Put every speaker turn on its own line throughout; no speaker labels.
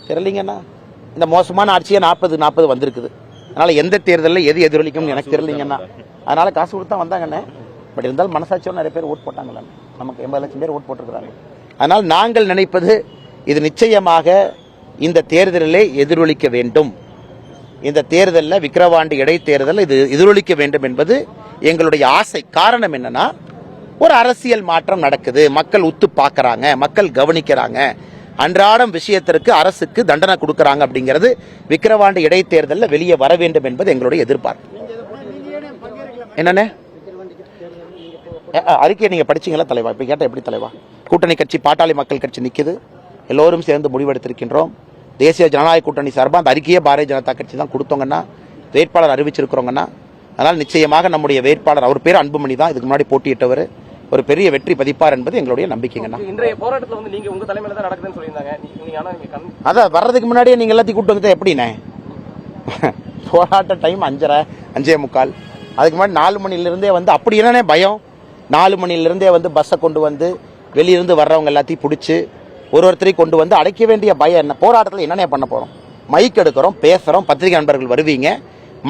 தெரியலீங்கண்ணா, இந்த மோசமான ஆட்சியே 40 வந்திருக்குது. அதனால எந்த தேர்தலில் எது எதிரொலிக்கும்னு எனக்கு தெரியலீங்கண்ணா. அதனால காசு கொடுத்தா வந்தாங்கண்ணே. பட் இருந்தாலும் மனசாட்சியோட நிறைய பேர் ஓட் போட்டாங்கல்ல, நமக்கு 80 லட்சம் பேர் ஓட் போட்டிருக்கிறாங்க. அதனால் நாங்கள் நினைப்பது இது நிச்சயமாக இந்த தேர்தலிலே எதிரொலிக்க வேண்டும். இந்த தேர்தலில் விக்கிரவாண்டி இடைத்தேர்தல் இது எதிரொலிக்க வேண்டும் என்பது எங்களுடைய ஆசை. காரணம் என்னன்னா, ஒரு அரசியல் மாற்றம் நடக்குது, மக்கள் உத்து பார்க்கறாங்க, மக்கள் கவனிக்கிறாங்க, அன்றாடம் விஷயத்திற்கு அரசுக்கு தண்டனை கொடுக்கறாங்க. அப்படிங்கிறது விக்கிரவாண்டி இடைத்தேர்தலில் வெளியே வர வேண்டும் என்பது எங்களுடைய எதிர்பார்ப்பு. என்னண்ணே அறிக்கையை நீங்க படிச்சீங்களா தலைவா? இப்ப கேட்ட எப்படி தலைவா? கூட்டணி கட்சி பாட்டாளி மக்கள் கட்சி நிக்குது, எல்லோரும் சேர்ந்து முடிவெடுத்திருக்கின்றோம். தேசிய ஜனநாயக கூட்டணி சார்பாக அந்த அறிக்கையை பாரதிய ஜனதா கட்சி தான் கொடுத்தோங்கன்னா, வேட்பாளர் அறிவிச்சிருக்கிறோங்கன்னா, அதனால் நிச்சயமாக நம்முடைய வேட்பாளர், அவர் பேர் அன்புமணி தான், இதுக்கு முன்னாடி போட்டியிட்டவர், ஒரு பெரிய வெற்றி பதிப்பார் என்பது எங்களுடைய நம்பிக்கைங்கண்ணா.
இன்றைய போராட்டத்தில் வந்து நீங்க உங்க தலைமையில தான் நடக்குதுன்னு சொல்லியிருந்தாங்க.
அதான் வர்றதுக்கு முன்னாடியே நீங்க எல்லாத்தையும் கூட்டு வந்துட்டா எப்படிண்ணே? போராட்ட டைம் 5:30 5:45. அதுக்கு முன்னாடி 4 மணிலிருந்தே வந்து அப்படி என்னன்னே பயம். 4 மணிலிருந்தே வந்து பஸ்ஸை கொண்டு வந்து வெளியிருந்து வர்றவங்க எல்லாத்தையும் பிடிச்சி ஒருத்தரையும் கொண்டு வந்து அடைக்க வேண்டிய பயம் என்ன? போராட்டத்தில் என்னென்ன பண்ண போறோம்? மைக் எடுக்கிறோம், பேசுறோம், பத்திரிகை நண்பர்கள் வருவீங்க,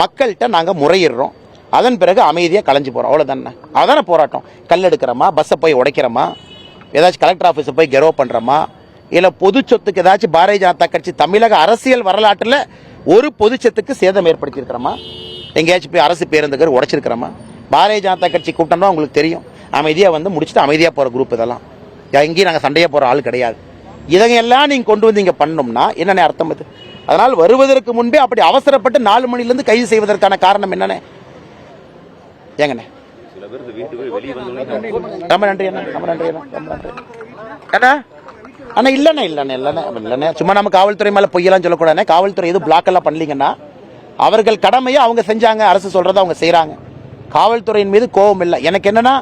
மக்கள்கிட்ட நாங்கள் முறையிடுறோம், அதன் பிறகு அமைதியாக கலைஞ்சு போறோம். அவ்வளோதானே? அதான போராட்டம். கல் எடுக்கிறோமா, பஸ்ஸை போய் உடைக்கிறோமா, ஏதாச்சும் கலெக்டர் ஆஃபீஸை போய் கெரோ பண்றோமா, இல்லை பொது சொத்துக்கு ஏதாச்சும் பாரதிய ஜனதா கட்சி தமிழக அரசியல் வரலாற்றில் ஒரு பொது சொத்துக்கு சேதம் ஏற்படுத்தியிருக்கிறோமா, எங்கேயாச்சும் போய் அரசு பேருந்துகள் உடைச்சிருக்கிறோமா? பாரதிய ஜனதா கட்சி கூட்டம்னா உங்களுக்கு தெரியும், அமைதியாக வந்து முடிச்சுட்டு அமைதியாக போகிற குரூப். இதெல்லாம் எங்கேயும் நாங்கள் சண்டையாக போகிற ஆள் கிடையாது. இதையெல்லாம் நீங்கள் கொண்டு வந்து இங்கே பண்ணோம்னா என்னென்ன அர்த்தம் அது? அதனால் வருவதற்கு முன்பே அப்படி அவசரப்பட்டு 4 மணிலேருந்து கைது செய்வதற்கான காரணம் என்னென்ன? ஏங்கண்ணே ரொம்ப நன்றி அண்ணா, ரொம்ப நன்றி அண்ணா, ரொம்ப நன்றி அண்ணா. அண்ணா இல்லைண்ணே சும்மா நம்ம காவல்துறை மேலே பொய்யெல்லாம் சொல்லக்கூடாது. காவல்துறை எதுவும் பிளாக் எல்லாம் பண்ணலீங்கன்னா, அவர்கள் கடமையை அவங்க செஞ்சாங்க, அரசு சொல்றதை அவங்க செய்யறாங்க. காவல்துறையின் மீது கோபம் இல்லை. எனக்கு என்னன்னா,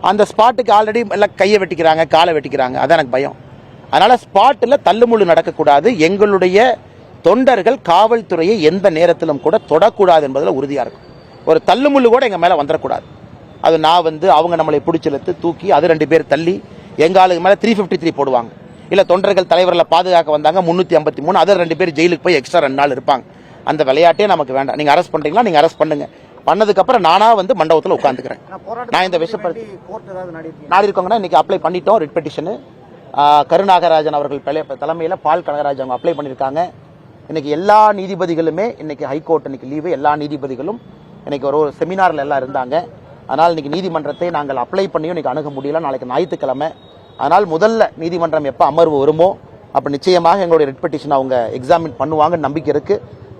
அந்த ஸ்பாட்டுக்கு ஆல்ரெடி எல்லாம் கையை வெட்டிக்கிறாங்க, காலை வெட்டிக்கிறாங்க, அதான் எனக்கு பயம். அதனால ஸ்பாட்டில் தள்ளுமுள்ளு நடக்கக்கூடாது. எங்களுடைய தொண்டர்கள் காவல்துறையை எந்த நேரத்திலும் கூட தொடக்கூடாது என்பதில் உறுதியாக இருக்கும். ஒரு தள்ளுமுள்ளு கூட எங்கள் மேலே வந்துடக்கூடாது. அது நான் வந்து அவங்க நம்மளை பிடிச்செழுத்து தூக்கி அது 2 பேர் தள்ளி எங்களுக்கு மேலே 353 போடுவாங்க. இல்லை தொண்டர்கள் தலைவர்களை பாதுகாக்க வந்தாங்க 353, அதை 2 பேர் ஜெயிலுக்கு போய் எக்ஸ்ட்ரா 2 நாள் இருப்பாங்க. அந்த விளையாட்டே நமக்கு வேண்டாம். நீங்கள் அரெஸ்ட் பண்ணுறீங்களா, நீங்கள் அரெஸ்ட் பண்ணுங்க. பண்ணதுக்கப்புறம் நானாக வந்து மண்டபத்தில் உட்காந்துக்கிறேன். நான் இந்த விஷயப்படுத்தி நாடி இருக்கோங்கன்னா இன்னைக்கு அப்ளை பண்ணிட்டோம். ரிட் பெட்டிஷனு கருநாகராஜன் அவர்கள் தலைமையில் பால் கனகராஜ் அவங்க அப்ளை பண்ணியிருக்காங்க. இன்னைக்கு எல்லா நீதிபதிகளுமே இன்னைக்கு ஹைகோர்ட் இன்னைக்கு லீவு, எல்லா நீதிபதிகளும் இன்னைக்கு ஒரு செமினாரில் எல்லாம் இருந்தாங்க. அதனால் இன்னைக்கு நீதிமன்றத்தை நாங்கள் அப்ளை பண்ணியும் இன்னைக்கு அணுக முடியல. நாளைக்கு ஞாயிற்றுக்கிழமை. அதனால் முதல்ல நீதிமன்றம் எப்போ அமர்வு வருமோ அப்போ நிச்சயமாக எங்களுடைய ரிட் பெட்டிஷன் அவங்க எக்ஸாமின் பண்ணுவாங்கன்னு நம்பிக்கை இருக்கு.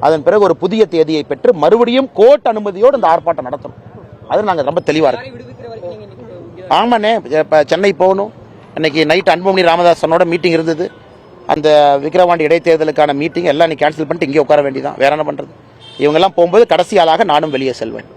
அதன் பிறகு ஒரு புதிய தேதியை பெற்று மறுபடியும் கோர்ட் அனுமதியோடு இந்த ஆர்ப்பாட்டம் நடத்தணும். அது நாங்கள் ரொம்ப தெளிவாக இருக்கோம். ஆமாண்ணே, இப்போ சென்னை போகணும். இன்னைக்கு நைட் அன்புமணி ராமதாசனோட மீட்டிங் இருந்தது. அந்த விக்கிரவாண்டி இடைத்தேர்தலுக்கான மீட்டிங் எல்லாம் நீ கேன்சல் பண்ணிட்டு இங்கே உட்கார வேண்டியதான். வேற என்ன பண்றது? இவங்கெல்லாம் போகும்போது கடைசி ஆளாக நானும் வெளியே செல்வேன்.